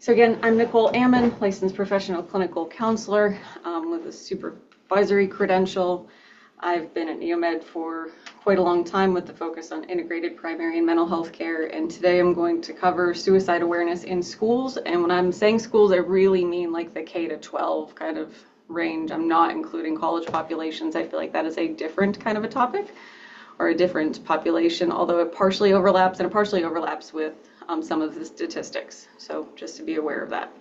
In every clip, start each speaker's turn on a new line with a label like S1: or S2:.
S1: So again, I'm Nicole Ammon, licensed professional clinical counselor with a supervisory credential. I've been at NEOMED for quite a long time with the focus on integrated primary and mental health care, and today I'm going to cover suicide awareness in schools. And when I'm saying schools, I really mean like the K to 12 kind of range. I'm not including college populations. I feel like that is a different kind of a topic or a different population, although it partially overlaps, and it partially overlaps with some of the statistics. So just to be aware of that.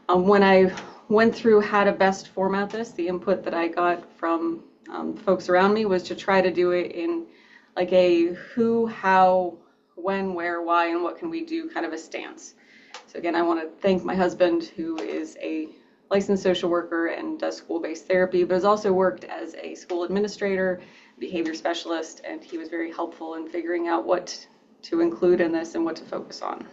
S1: When I went through how to best format this, the input that I got from folks around me was to try to do it in like a who, how, when, where, why, and what can we do kind of a stance. So again, I want to thank my husband, who is a licensed social worker and does school-based therapy, but has also worked as a school administrator, behavior specialist, and he was very helpful in figuring out what to include in this and what to focus on.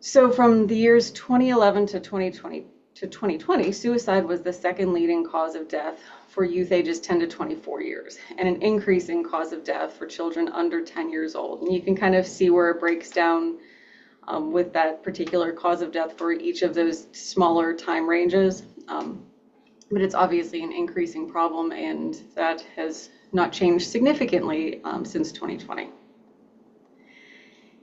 S1: So from the years 2011 to 2020, suicide was the second leading cause of death for youth ages 10 to 24 years, and an increasing cause of death for children under 10 years old. And you can kind of see where it breaks down with that particular cause of death for each of those smaller time ranges. But it's obviously an increasing problem, and that has not changed significantly since 2020.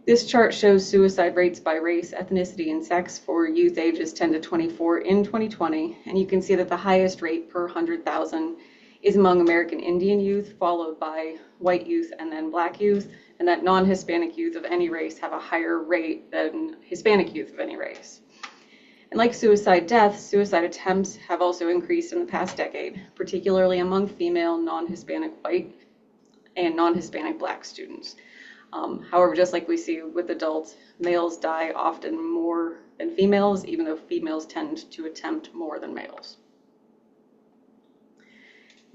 S1: This chart shows suicide rates by race, ethnicity, and sex for youth ages 10 to 24 in 2020, and you can see that the highest rate per 100,000 is among American Indian youth, followed by white youth and then Black youth, and that non-Hispanic youth of any race have a higher rate than Hispanic youth of any race. And like suicide deaths, suicide attempts have also increased in the past decade, particularly among female, non-Hispanic white, and non-Hispanic Black students. However, just like we see with adults, males die often more than females, even though females tend to attempt more than males.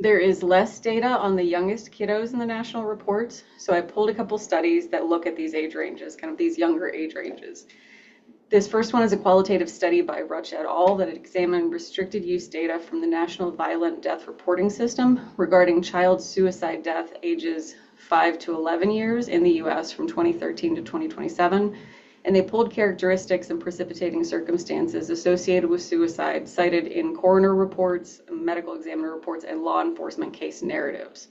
S1: There is less data on the youngest kiddos in the national reports, so I pulled a couple studies that look at these age ranges, kind of these younger age ranges. This first one is a qualitative study by Rutsch et al. That examined restricted use data from the National Violent Death Reporting System regarding child suicide death ages 5 to 11 years in the US from 2013 to 2027. And they pulled characteristics and precipitating circumstances associated with suicide cited in coroner reports, medical examiner reports, and law enforcement case narratives.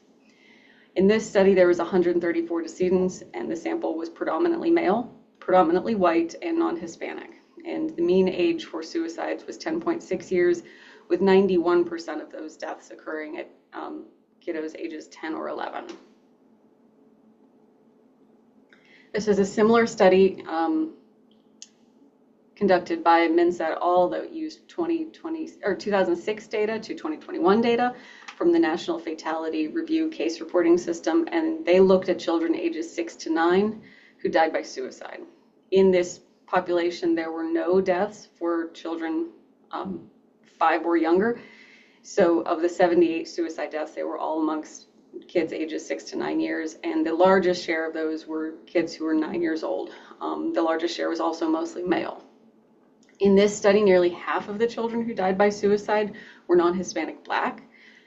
S1: In this study, there was 134 decedents, and the sample was predominantly male, predominantly white, and non-Hispanic. And the mean age for suicides was 10.6 years, with 91% of those deaths occurring at kiddos ages 10 or 11. This is a similar study conducted by Mintz et al. That used 2006 data to 2021 data from the National Fatality Review Case Reporting System, and they looked at children ages 6 to 9 who died by suicide. In this population, there were no deaths for children 5 or younger. So of the 78 suicide deaths, they were all amongst kids ages 6 to 9 years, and the largest share of those were kids who were 9 years old. The largest share was also mostly male. In this study, nearly half of the children who died by suicide were non-Hispanic Black,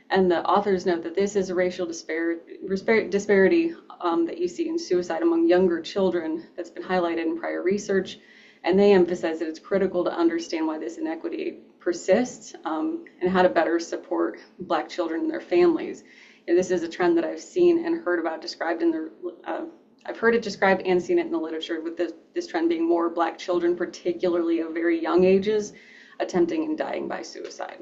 S1: and the authors note that this is a racial disparity that you see in suicide among younger children that's been highlighted in prior research, and they emphasize that it's critical to understand why this inequity persists and how to better support Black children and their families. And this is a trend that I've seen and heard about described in the, I've heard it described and seen it in the literature, with this trend being more Black children, particularly of very young ages, attempting and dying by suicide.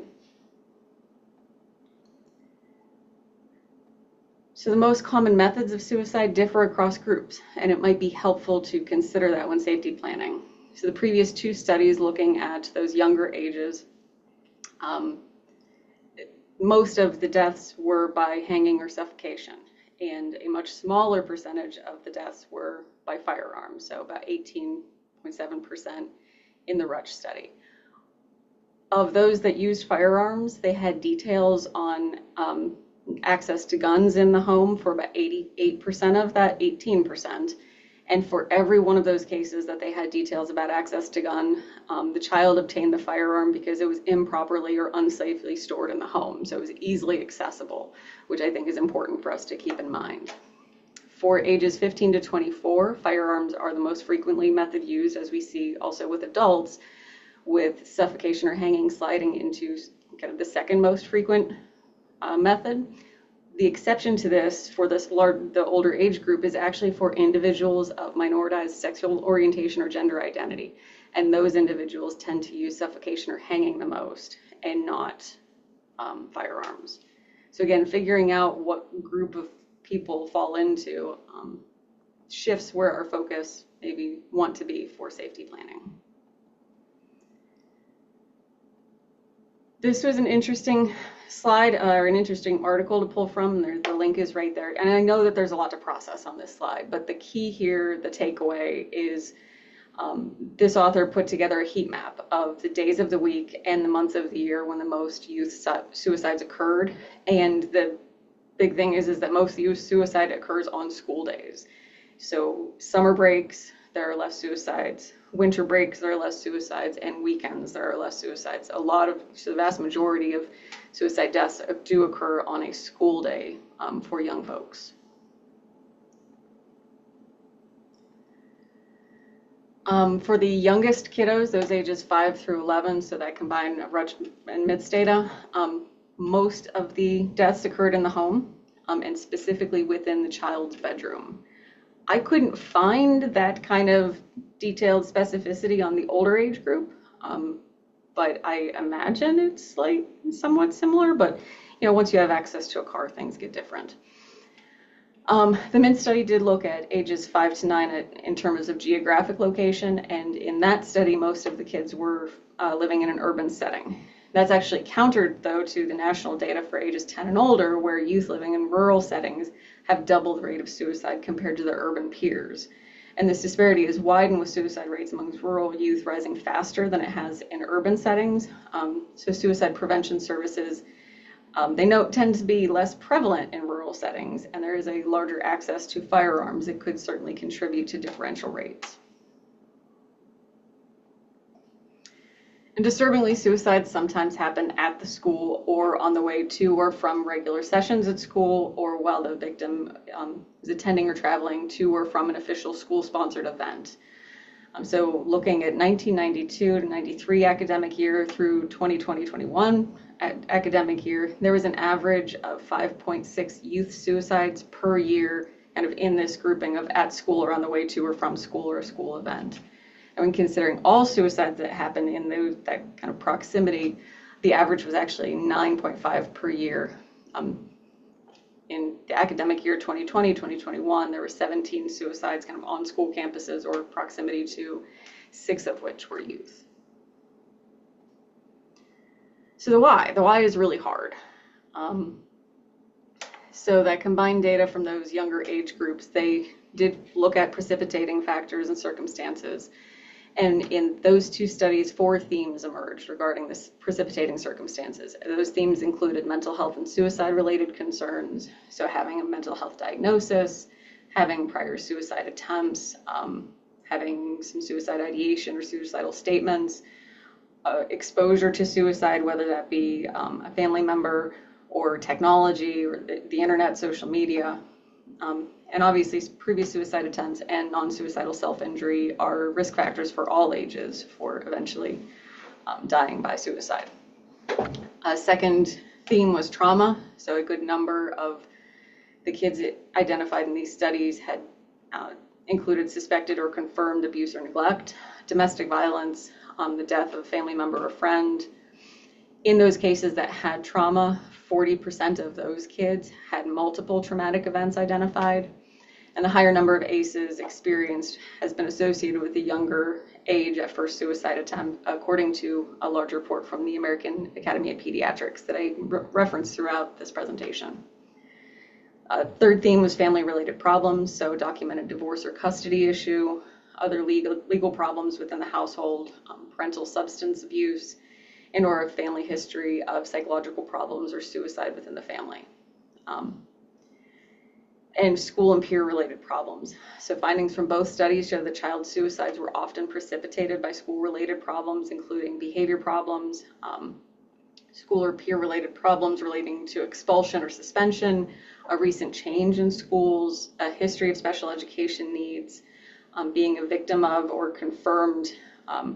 S1: So the most common methods of suicide differ across groups, and it might be helpful to consider that when safety planning. So the previous 2 studies looking at those younger ages, most of the deaths were by hanging or suffocation, and a much smaller percentage of the deaths were by firearms, so about 18.7% in the Rutsch study. Of those that used firearms, they had details on access to guns in the home for about 88% of that 18%. And for every one of those cases that they had details about access to gun, the child obtained the firearm because it was improperly or unsafely stored in the home. So it was easily accessible, which I think is important for us to keep in mind. For ages 15 to 24, firearms are the most frequently method used, as we see also with adults, with suffocation or hanging sliding into kind of the second most frequent method. The exception to this for the older age group is actually for individuals of minoritized sexual orientation or gender identity. And those individuals tend to use suffocation or hanging the most and not firearms. So again, figuring out what group of people fall into shifts where our focus maybe want to be for safety planning. This was an interesting slide or an interesting article to pull from. The link is right there. And I know that there's a lot to process on this slide, but the key here, the takeaway is this author put together a heat map of the days of the week and the months of the year when the most youth suicides occurred. And the big thing is that most youth suicide occurs on school days. So summer breaks, there are less suicides. Winter breaks, there are less suicides, and weekends, there are less suicides. So the vast majority of suicide deaths do occur on a school day for young folks. For the youngest kiddos, those ages 5 through 11, so that combined Rutch and MITS data, most of the deaths occurred in the home and specifically within the child's bedroom. I couldn't find that kind of detailed specificity on the older age group, but I imagine it's like somewhat similar, but once you have access to a car, things get different. The MINT study did look at ages 5 to 9 in terms of geographic location, and in that study, most of the kids were living in an urban setting. That's actually countered, though, to the national data for ages 10 and older, where youth living in rural settings have double the rate of suicide compared to their urban peers. And this disparity is widened with suicide rates amongst rural youth rising faster than it has in urban settings. So suicide prevention services, they tend to be less prevalent in rural settings, and there is a larger access to firearms that could certainly contribute to differential rates. And disturbingly, suicides sometimes happen at the school or on the way to or from regular sessions at school, or while the victim is attending or traveling to or from an official school-sponsored event. So looking at 1992 to 93 academic year through 2020-21 academic year, there was an average of 5.6 youth suicides per year, kind of in this grouping of at school or on the way to or from school or a school event. And when considering all suicides that happen in that kind of proximity, the average was actually 9.5 per year. In the academic year 2020-2021, there were 17 suicides kind of on school campuses or proximity to, 6 of which were youth. So the why is really hard. So that combined data from those younger age groups, they did look at precipitating factors and circumstances. And in those 2 studies, 4 themes emerged regarding this precipitating circumstances. Those themes included mental health and suicide-related concerns, so having a mental health diagnosis, having prior suicide attempts, having some suicide ideation or suicidal statements, exposure to suicide, whether that be a family member or technology or the internet, social media. And obviously, previous suicide attempts and non-suicidal self-injury are risk factors for all ages for eventually dying by suicide. A second theme was trauma. So a good number of the kids identified in these studies had included suspected or confirmed abuse or neglect, domestic violence, the death of a family member or friend. In those cases that had trauma, 40% of those kids had multiple traumatic events identified, and the higher number of ACEs experienced has been associated with the younger age at first suicide attempt, according to a large report from the American Academy of Pediatrics that I referenced throughout this presentation. Third theme was family-related problems, so documented divorce or custody issue, other legal problems within the household, parental substance abuse, and or a family history of psychological problems or suicide within the family. And school and peer-related problems. So findings from both studies show that child suicides were often precipitated by school-related problems, including behavior problems, school or peer-related problems relating to expulsion or suspension, a recent change in schools, a history of special education needs, being a victim of or confirmed,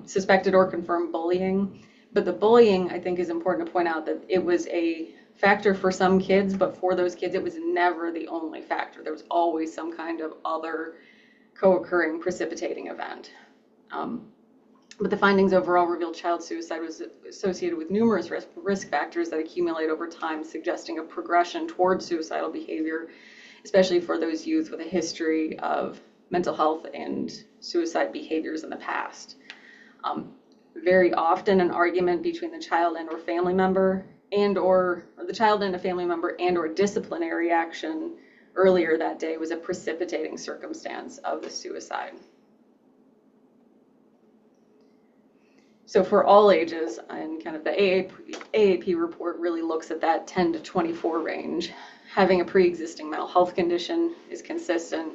S1: suspected or confirmed bullying. But the bullying, I think, is important to point out that it was a factor for some kids, but for those kids, it was never the only factor. There was always some kind of other co-occurring precipitating event. But the findings overall revealed child suicide was associated with numerous risk factors that accumulate over time, suggesting a progression towards suicidal behavior, especially for those youth with a history of mental health and suicide behaviors in the past. Very often an argument between the child and or family member or the child and a family member and or disciplinary action earlier that day was a precipitating circumstance of the suicide. So for all ages, and kind of the AAP report really looks at that 10 to 24 range. Having a pre-existing mental health condition is consistent.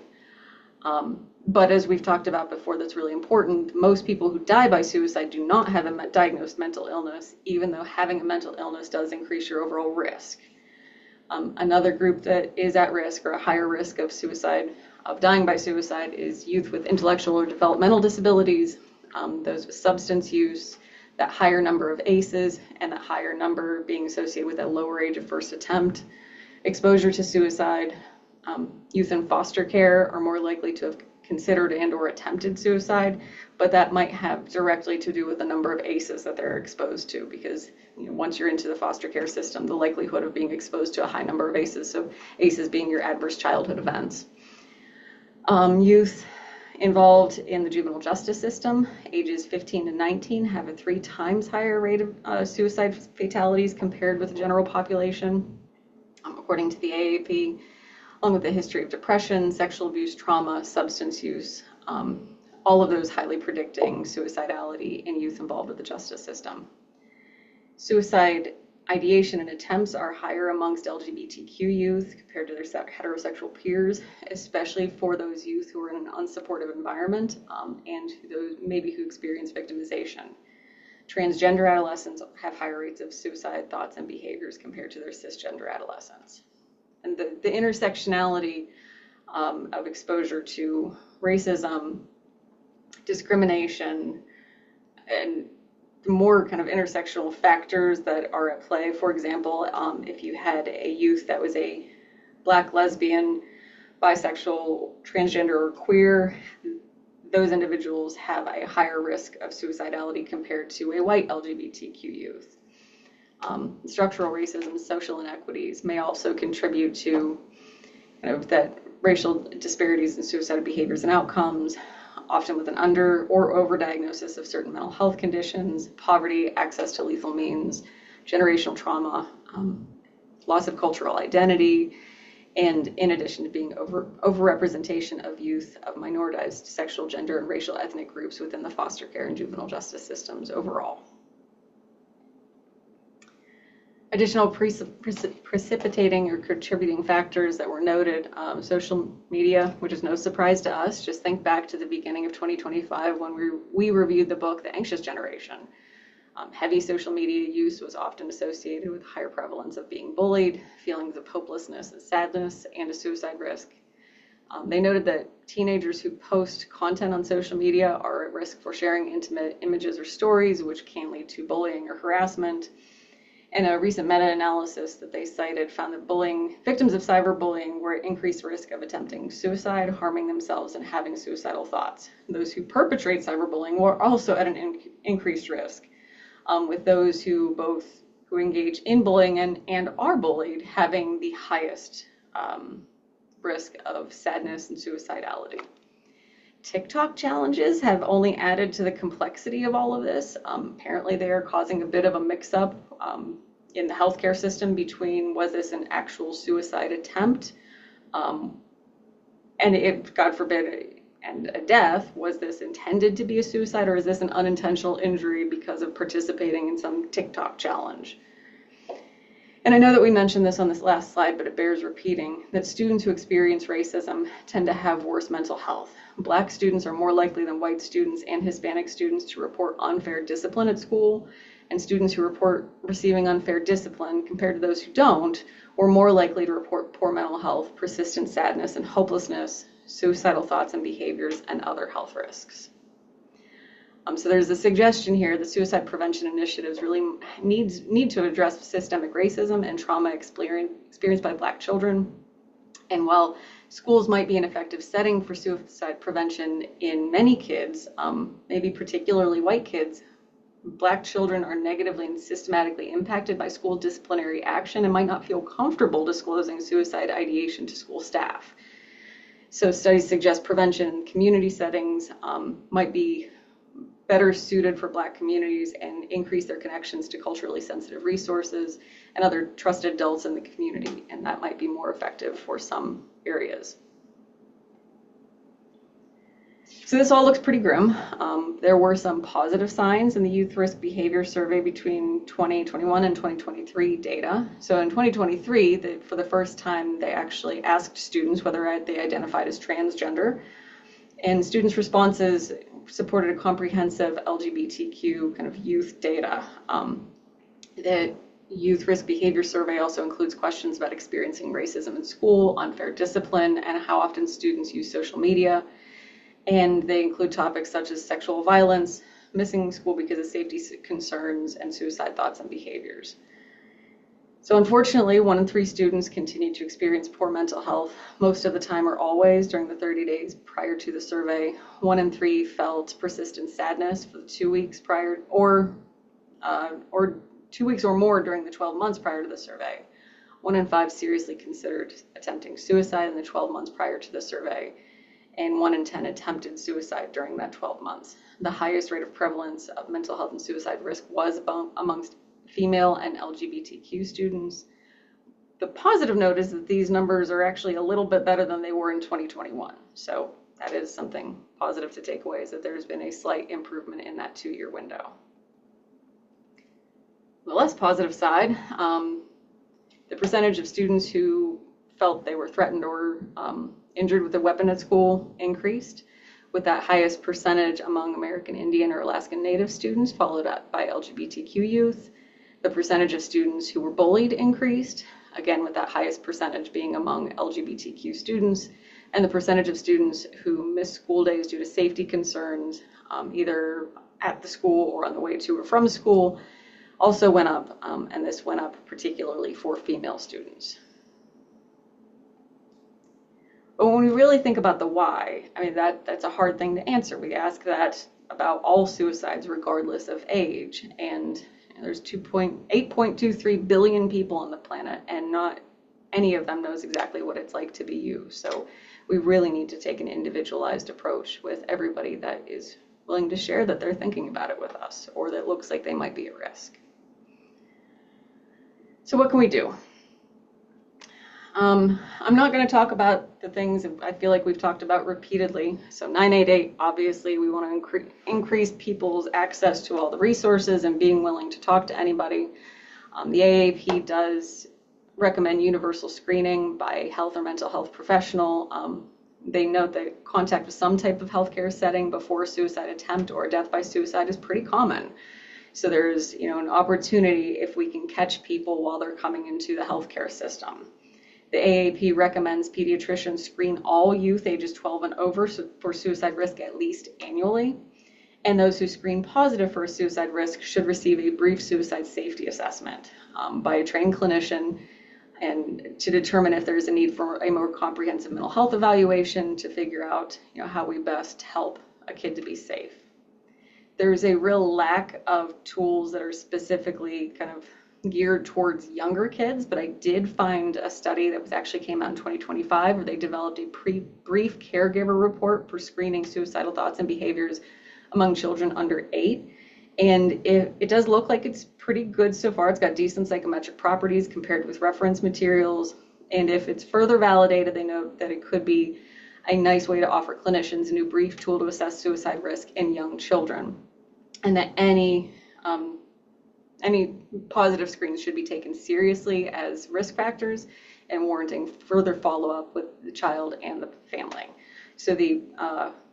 S1: But as we've talked about before, that's really important. Most people who die by suicide do not have a diagnosed mental illness, even though having a mental illness does increase your overall risk. Another group that is at risk or a higher risk of suicide, of dying by suicide, is youth with intellectual or developmental disabilities, those with substance use, that higher number of ACEs, and that higher number being associated with that lower age of first attempt, exposure to suicide. Youth in foster care are more likely to have considered and or attempted suicide, but that might have directly to do with the number of ACEs that they're exposed to, because once you're into the foster care system, the likelihood of being exposed to a high number of ACEs, so ACEs being your adverse childhood events. Youth involved in the juvenile justice system, ages 15 to 19, have a 3 times higher rate of suicide fatalities compared with the general population, according to the AAP, along with a history of depression, sexual abuse, trauma, substance use, all of those highly predicting suicidality in youth involved with the justice system. Suicide ideation and attempts are higher amongst LGBTQ youth compared to their heterosexual peers, especially for those youth who are in an unsupportive environment and who experience victimization. Transgender adolescents have higher rates of suicide thoughts and behaviors compared to their cisgender adolescents. And the intersectionality of exposure to racism, discrimination, and more kind of intersectional factors that are at play. For example, if you had a youth that was a Black, lesbian, bisexual, transgender, or queer, those individuals have a higher risk of suicidality compared to a white LGBTQ youth. Structural racism, social inequities may also contribute to that racial disparities in suicide behaviors and outcomes, often with an under or overdiagnosis of certain mental health conditions, poverty, access to lethal means, generational trauma, loss of cultural identity, and in addition to being overrepresentation of youth of minoritized sexual, gender, and racial ethnic groups within the foster care and juvenile justice systems overall. Additional precipitating or contributing factors that were noted, social media, which is no surprise to us. Just think back to the beginning of 2025 when we reviewed the book, The Anxious Generation. Heavy social media use was often associated with higher prevalence of being bullied, feelings of hopelessness and sadness, and a suicide risk. They noted that teenagers who post content on social media are at risk for sharing intimate images or stories, which can lead to bullying or harassment. And a recent meta-analysis that they cited found that victims of cyberbullying were at increased risk of attempting suicide, harming themselves, and having suicidal thoughts. Those who perpetrate cyberbullying were also at an increased risk, with those who engage in bullying and are bullied having the highest risk of sadness and suicidality. TikTok challenges have only added to the complexity of all of this. Apparently they are causing a bit of a mix-up in the healthcare system between, was this an actual suicide attempt, and if, God forbid, and a death, was this intended to be a suicide, or is this an unintentional injury because of participating in some TikTok challenge? And I know that we mentioned this on this last slide, but it bears repeating, that students who experience racism tend to have worse mental health. Black students are more likely than white students and Hispanic students to report unfair discipline at school, And students who report receiving unfair discipline compared to those who don't were more likely to report poor mental health, persistent sadness and hopelessness, suicidal thoughts and behaviors, and other health risks. So there's a suggestion here that suicide prevention initiatives really need to address systemic racism and trauma experienced by Black children. And while schools might be an effective setting for suicide prevention in many kids, maybe particularly white kids, Black children are negatively and systematically impacted by school disciplinary action and might not feel comfortable disclosing suicide ideation to school staff. So studies suggest prevention in community settings might be better suited for Black communities and increase their connections to culturally sensitive resources and other trusted adults in the community, and that might be more effective for some areas. So this all looks pretty grim. There were some positive signs in the Youth Risk Behavior Survey between 2021 and 2023 data. So in 2023, for the first time, they actually asked students whether they identified as transgender, and students' responses supported a comprehensive LGBTQ kind of youth data. The Youth Risk Behavior Survey also includes questions about experiencing racism in school, unfair discipline, and how often students use social media. And they include topics such as sexual violence, missing school because of safety concerns, and suicide thoughts and behaviors. So unfortunately, 1 in 3 students continue to experience poor mental health most of the time or always during the 30 days prior to the survey. 1 in 3 felt persistent sadness for the 2 weeks prior, or 2 weeks or more during the 12 months prior to the survey. 1 in 5 seriously considered attempting suicide in the 12 months prior to the survey, and 1 in 10 attempted suicide during that 12 months. The highest rate of prevalence of mental health and suicide risk was amongst female and LGBTQ students. The positive note is that these numbers are actually a little bit better than they were in 2021. So that is something positive to take away, is that there's been a slight improvement in that 2-year window. The less positive side, the percentage of students who felt they were threatened or injured with a weapon at school increased, with that highest percentage among American Indian or Alaskan Native students, followed up by LGBTQ youth. The percentage of students who were bullied increased, again with that highest percentage being among LGBTQ students, and the percentage of students who missed school days due to safety concerns, either at the school or on the way to or from school, also went up, and this went up particularly for female students. But when we really think about the why, I mean, that's a hard thing to answer. We ask that about all suicides regardless of age, and there's 8.23 billion people on the planet, and not any of them knows exactly what it's like to be you. So we really need to take an individualized approach with everybody that is willing to share that they're thinking about it with us, or that looks like they might be at risk. So what can we do? I'm not going to talk about the things I feel like we've talked about repeatedly. So 988, obviously, we want to increase people's access to all the resources and being willing to talk to anybody. The AAP does recommend universal screening by a health or mental health professional. They note that contact with some type of healthcare setting before a suicide attempt or death by suicide is pretty common. So there's, an opportunity if we can catch people while they're coming into the healthcare system. The AAP recommends pediatricians screen all youth ages 12 and over for suicide risk at least annually. And those who screen positive for a suicide risk should receive a brief suicide safety assessment by a trained clinician, and to determine if there's a need for a more comprehensive mental health evaluation to figure out, how we best help a kid to be safe. There's a real lack of tools that are specifically kind of geared towards younger kids, but I did find a study that actually came out in 2025 where they developed a brief caregiver report for screening suicidal thoughts and behaviors among children under 8. And it does look like it's pretty good so far. It's got decent psychometric properties compared with reference materials. And if it's further validated, they note that it could be a nice way to offer clinicians a new brief tool to assess suicide risk in young children. And that any positive screens should be taken seriously as risk factors and warranting further follow-up with the child and the family. So the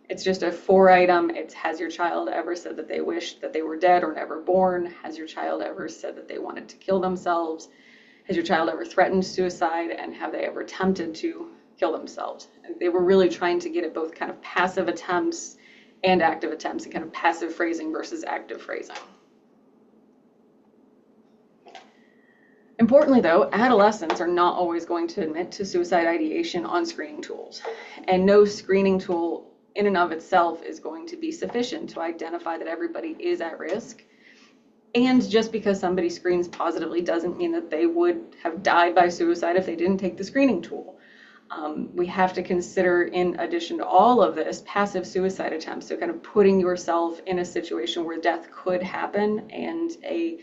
S1: It's just a 4-item. It's, has your child ever said that they wished that they were dead or never born? Has your child ever said that they wanted to kill themselves? Has your child ever threatened suicide? And have they ever attempted to kill themselves? And they were really trying to get at both kind of passive attempts and active attempts, and kind of passive phrasing versus active phrasing. Importantly, though, adolescents are not always going to admit to suicide ideation on screening tools. And no screening tool in and of itself is going to be sufficient to identify that everybody is at risk. And just because somebody screens positively doesn't mean that they would have died by suicide if they didn't take the screening tool. We have to consider, in addition to all of this, passive suicide attempts, so kind of putting yourself in a situation where death could happen. And a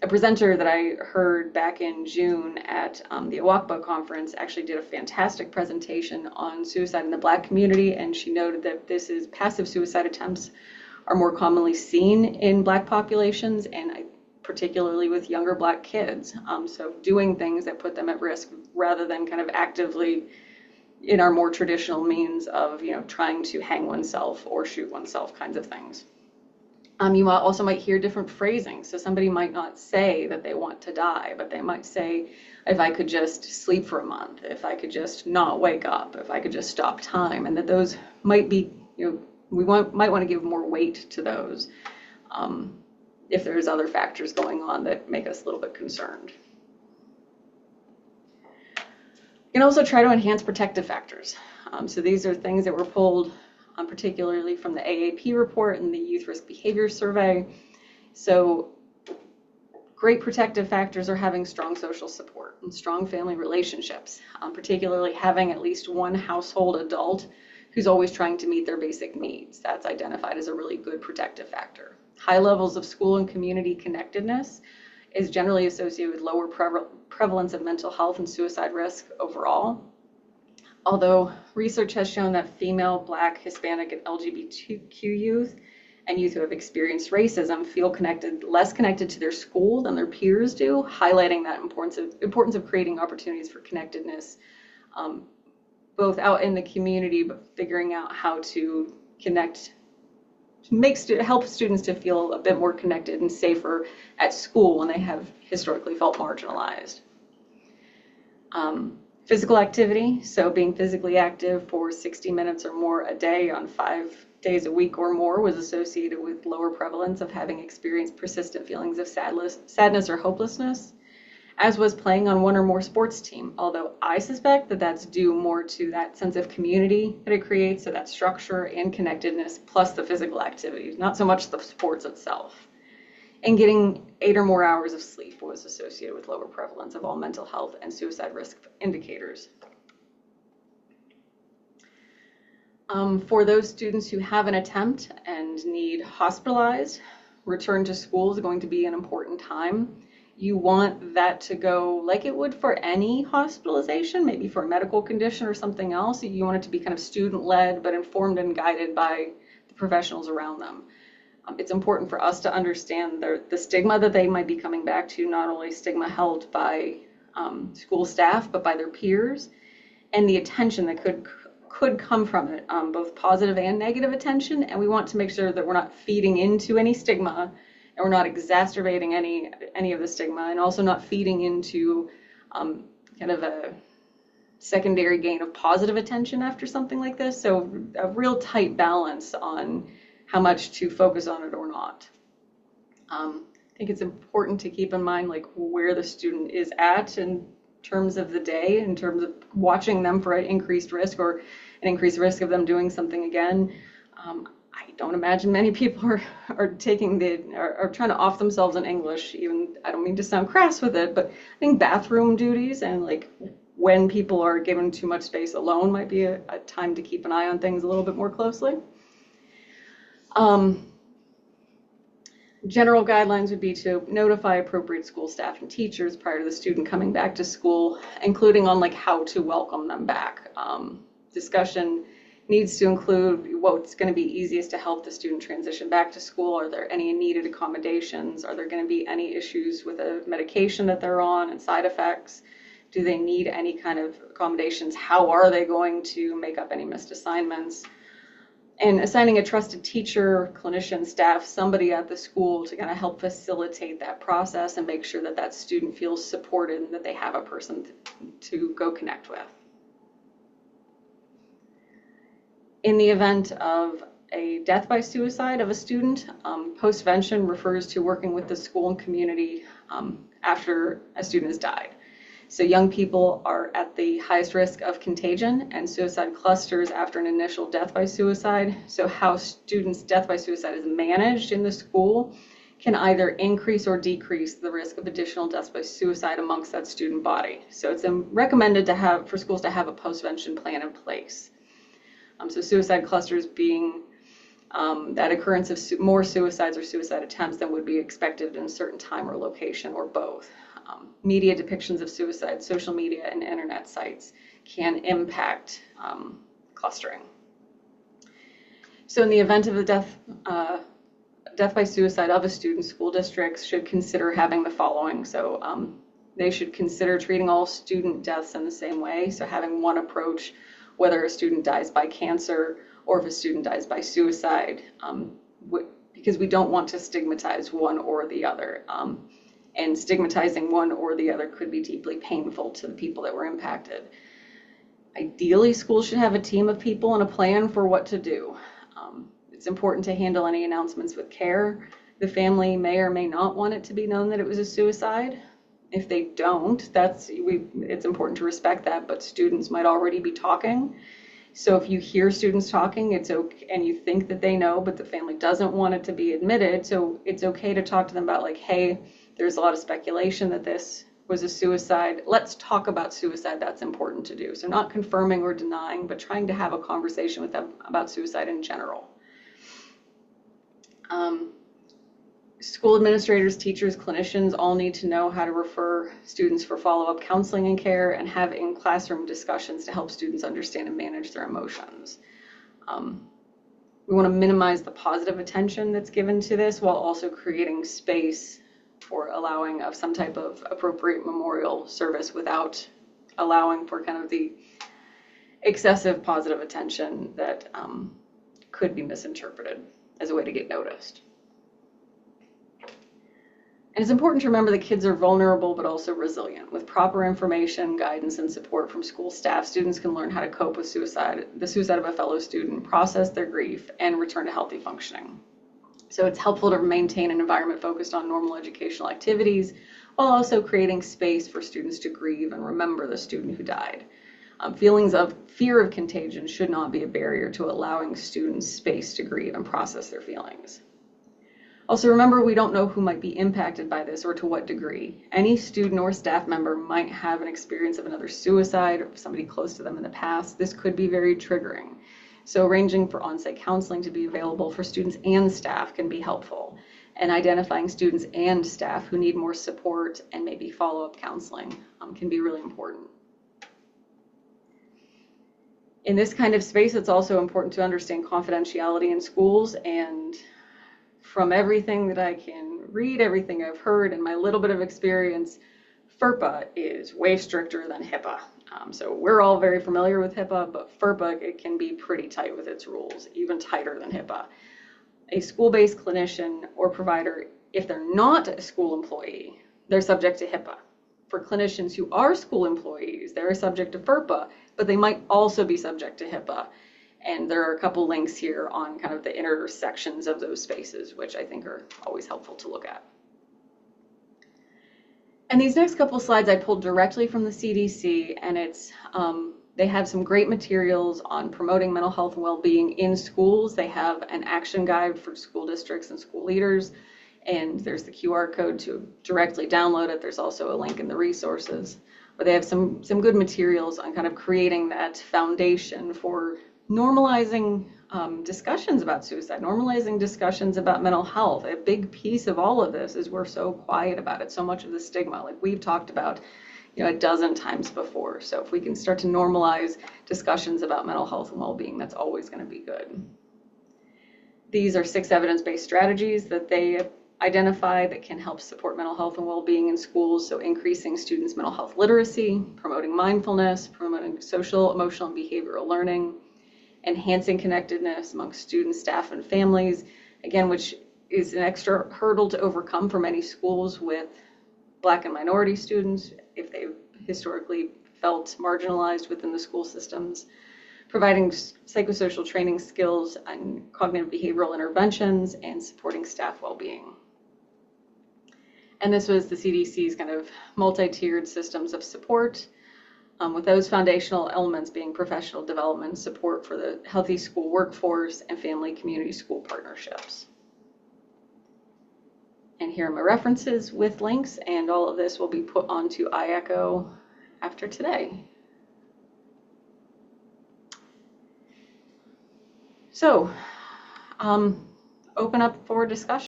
S1: presenter that I heard back in June at the Awakba conference actually did a fantastic presentation on suicide in the Black community, and she noted that passive suicide attempts are more commonly seen in Black populations, and particularly with younger Black kids. So doing things that put them at risk rather than kind of actively in our more traditional means of, trying to hang oneself or shoot oneself kinds of things. You also might hear different phrasing. So somebody might not say that they want to die, but they might say, if I could just sleep for a month, if I could just not wake up, if I could just stop time, and that those might be, we might want to give more weight to those if there's other factors going on that make us a little bit concerned. You can also try to enhance protective factors. So these are things that were pulled particularly from the AAP report and the Youth Risk Behavior Survey. So great protective factors are having strong social support and strong family relationships, particularly having at least one household adult who's always trying to meet their basic needs. That's identified as a really good protective factor. High levels of school and community connectedness is generally associated with lower prevalence of mental health and suicide risk overall. Although research has shown that female, Black, Hispanic, and LGBTQ youth and youth who have experienced racism feel less connected to their school than their peers do, highlighting that importance of creating opportunities for connectedness, both out in the community, but figuring out how to connect, help students to feel a bit more connected and safer at school when they have historically felt marginalized. Physical activity, so being physically active for 60 minutes or more a day on 5 days a week or more, was associated with lower prevalence of having experienced persistent feelings of sadness or hopelessness, as was playing on one or more sports team, although I suspect that that's due more to that sense of community that it creates, so that structure and connectedness plus the physical activity, not so much the sports itself. And getting 8 or more hours of sleep was associated with lower prevalence of all mental health and suicide risk indicators. For those students who have an attempt and need hospitalized, return to school is going to be an important time. You want that to go like it would for any hospitalization, maybe for a medical condition or something else. You want it to be kind of student-led, but informed and guided by the professionals around them. It's important for us to understand the stigma that they might be coming back to, not only stigma held by school staff, but by their peers, and the attention that could come from it, both positive and negative attention. And we want to make sure that we're not feeding into any stigma, and we're not exacerbating any of the stigma, and also not feeding into kind of a secondary gain of positive attention after something like this. So a real tight balance on how much to focus on it or not. I think it's important to keep in mind like where the student is at in terms of the day, in terms of watching them for an increased risk or an increased risk of them doing something again. I don't imagine many people are trying to off themselves in English. Even, I don't mean to sound crass with it, but I think bathroom duties and like when people are given too much space alone might be a time to keep an eye on things a little bit more closely. General guidelines would be to notify appropriate school staff and teachers prior to the student coming back to school, including on like how to welcome them back. Discussion needs to include what's going to be easiest to help the student transition back to school. Are there any needed accommodations? Are there going to be any issues with a medication that they're on and side effects? Do they need any kind of accommodations? How are they going to make up any missed assignments? And assigning a trusted teacher, clinician, staff, somebody at the school to kind of help facilitate that process and make sure that that student feels supported and that they have a person to go connect with. In the event of a death by suicide of a student, postvention refers to working with the school and community after a student has died. So young people are at the highest risk of contagion and suicide clusters after an initial death by suicide. So how students' death by suicide is managed in the school can either increase or decrease the risk of additional deaths by suicide amongst that student body. So it's recommended for schools to have a postvention plan in place. So suicide clusters being that occurrence of more suicides or suicide attempts than would be expected in a certain time or location, or both. Media depictions of suicide, social media, and internet sites can impact clustering. So in the event of a death by suicide of a student, school districts should consider having the following. So they should consider treating all student deaths in the same way. So having one approach, whether a student dies by cancer or if a student dies by suicide, because we don't want to stigmatize one or the other. And stigmatizing one or the other could be deeply painful to the people that were impacted. Ideally, schools should have a team of people and a plan for what to do. It's important to handle any announcements with care. The family may or may not want it to be known that it was a suicide. If they don't, it's important to respect that, but students might already be talking. So if you hear students talking, it's okay, and you think that they know, but the family doesn't want it to be admitted, so it's okay to talk to them about, like, hey, there's a lot of speculation that this was a suicide. Let's talk about suicide. That's important to do. So not confirming or denying, but trying to have a conversation with them about suicide in general. School administrators, teachers, clinicians all need to know how to refer students for follow-up counseling and care, and have in-classroom discussions to help students understand and manage their emotions. We want to minimize the positive attention that's given to this while also creating space for allowing of some type of appropriate memorial service without allowing for kind of the excessive positive attention that could be misinterpreted as a way to get noticed. And it's important to remember that kids are vulnerable but also resilient. With proper information, guidance, and support from school staff, students can learn how to cope with the suicide of a fellow student, process their grief, and return to healthy functioning. So it's helpful to maintain an environment focused on normal educational activities while also creating space for students to grieve and remember the student who died. Feelings of fear of contagion should not be a barrier to allowing students space to grieve and process their feelings. Also, remember, we don't know who might be impacted by this or to what degree. Any student or staff member might have an experience of another suicide or somebody close to them in the past. This could be very triggering. So arranging for on-site counseling to be available for students and staff can be helpful. And identifying students and staff who need more support and maybe follow-up counseling can be really important. In this kind of space, it's also important to understand confidentiality in schools, and from everything that I can read, everything I've heard, and my little bit of experience, FERPA is way stricter than HIPAA. So we're all very familiar with HIPAA, but FERPA, it can be pretty tight with its rules, even tighter than HIPAA. A school-based clinician or provider, if they're not a school employee, they're subject to HIPAA. For clinicians who are school employees, they're subject to FERPA, but they might also be subject to HIPAA. And there are a couple links here on kind of the intersections of those spaces, which I think are always helpful to look at. And these next couple slides I pulled directly from the CDC, and they have some great materials on promoting mental health and well-being in schools. They have an action guide for school districts and school leaders, and there's the QR code to directly download it. There's also a link in the resources, but they have some good materials on kind of creating that foundation for normalizing discussions about suicide, normalizing discussions about mental health. A big piece of all of this is we're so quiet about it. So much of the stigma, like we've talked about, a dozen times before. So if we can start to normalize discussions about mental health and well-being, that's always going to be good. These are 6 evidence-based strategies that they identify that can help support mental health and well-being in schools. So increasing students' mental health literacy, promoting mindfulness, promoting social, emotional, and behavioral learning, enhancing connectedness among students, staff, and families, again, which is an extra hurdle to overcome for many schools with Black and minority students if they've historically felt marginalized within the school systems, providing psychosocial training skills and cognitive behavioral interventions, and supporting staff well-being. And this was the CDC's kind of multi-tiered systems of support, with those foundational elements being professional development, support for the healthy school workforce, and family community school partnerships. And here are my references with links, and all of this will be put onto iEcho after today. So, open up for discussion.